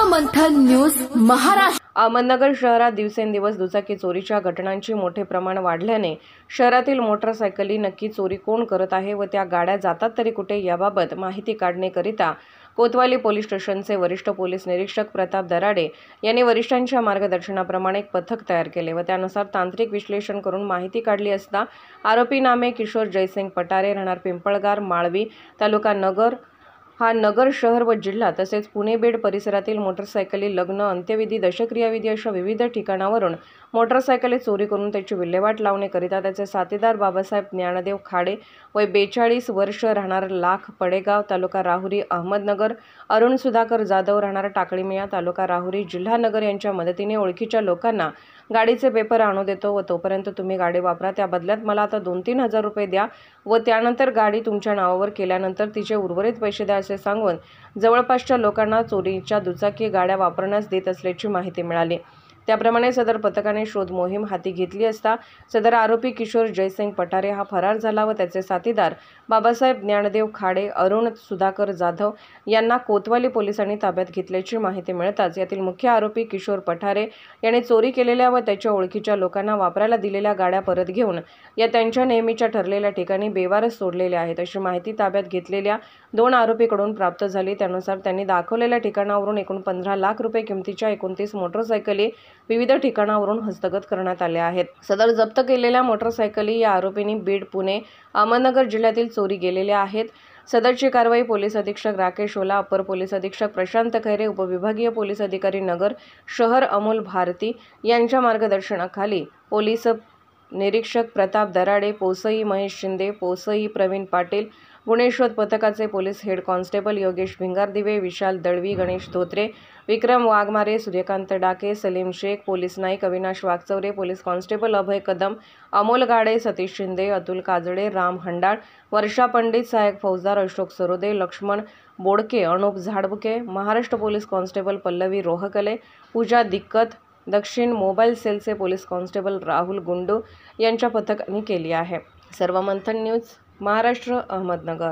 मंथन news Maharashtra. Ahmednagar शहरात दिवसेंदिवस दुचाकी चोरीच्या घटनांची मोठे प्रमाण वाढल्याने शहरातील मोटरसायकली नक्की चोरी कोण करत आहे व त्या गाड्या जातात तरी कुठे याबाबत माहिती काढण्याकरिता कोतवाली पोलीस स्टेशनचे वरिष्ठ पोलीस निरीक्षक प्रताप दराडे यांनी वरिष्ठांच्या मार्गदर्शनाप्रमाणे एक पथक तयार केले व त्यानुसार तांत्रिक विश्लेषण करून माहिती काढली असता आरोपी नामे किशोर जयसिंग पटारे, राहणार पिंपळगार, माळवी, तालुका नगर हा नगर शहर व जिल्हा तसेच पुणे बेड परिसरातील मोटरसायकली, लग्न, अंत्यविधी, दशक्रियाविधी अशा विविध ठिकाणावरून मोटरसायकली चोरी करून त्याची विल्हेवाट लावण्याकरिता त्याचे साथीदार बाबासाहेब ज्ञानदेव खाडे वय 42 वर्ष, राहणार लाख पडेगाव, तालुका राहुरी, अहमदनगर, अरुण सुधाकर जाधव, राहणार टाकळीमिया, तालुका राहुरी, जिल्हा नगर यांच्या मदतीने ओळखीच्या लोकांना गाडीचे पेपर आणू देतो व तोपर्यंत तुम्ही गाडी वापरा, त्या बदल्यात मला आता 2-3 हजार रुपये द्या व त्यानंतर गाडी तुमच्या नावावर केल्यानंतर तिचे उर्वरित पैसे द्या असे सांगून जवळपासच्या लोकांना चोरीच्या दुचाकी गाड्या वापरण्यास देत असल्याची माहिती मिळाली। त्याप्रमाणे सदर पथकाने शोध मोहीम हाती घेतली असता सदर आरोपी किशोर जयसिंग पटारे हा फरार झाला व त्याचे साथीदार बाबासाहेब ज्ञानदेव खाडे, अरुण सुधाकर जाधव यांना कोतवाली पोलिसांनी ताब्यात घेतल्याची माहिती मिळताच यातील मुख्य आरोपी किशोर पटारे याने चोरी केलेल्या व त्याच्या ओळखीच्या लोकांना वापरायला दिलेल्या गाड्या परत घेऊन या त्यांच्या नेहमीच्या ठरलेल्या ठिकाणी बेवारस सोडलेल्या आहेत अशी माहिती ताब्यात घेतलेल्या 2 आरोपीकडून प्राप्त झाली। त्यानुसार त्यांनी दाखवलेल्या ठिकाणावरून एकूण 15 लाख रुपये किमतीच्या 29 मोटरसायकली विविध ठिकाणावरून हस्तगत करण्यात आल्या आहेत। सदर जप्त केलेल्या मोटरसायकली या आरोपींनी बीड, पुणे, अहमदनगर जिल्ह्यातील चोरी गेलेल्या आहेत। सदरची कारवाई पोलीस अधीक्षक राकेश ओला, अपर पोलीस अधीक्षक प्रशांत खैरे, उपविभागीय पोलीस अधिकारी नगर शहर अमोल भारती यांच्या मार्गदर्शनाखाली पोलीस निरीक्षक प्रताप दराडे, पोसई महेश शिंदे, पोसई प्रवीण पाटील, गुन्हे शोध पथकाचे police head constable Yogesh Bhingardive, Vishal Dalvi, Ganesh Dhotre, Vikram Waghmare, Suryakant Dake, Salim Shaikh, police नाईक अविनाश वागचौरे, पोलीस कॉन्स्टेबल अभय कदम, अमोल गाडे, सतीश शिंदे, अतुल काजळे, राम हंडाळ, वर्षा पंडित, सहायक फौजदार अशोक सरोदे, लक्ष्मण बोडके, अनुप झाडबुके, महाराष्ट्र पोलीस कॉन्स्टेबल पल्लवी रोहकले, पूजा दिक्कत, दक्षिण मोबाईल सेलचे पोलीस कॉन्स्टेबल राहुल गुंडू यांच्या पथकाने केली आहे। सर्व मंथन न्यूज महाराष्ट्र, अहमदनगर।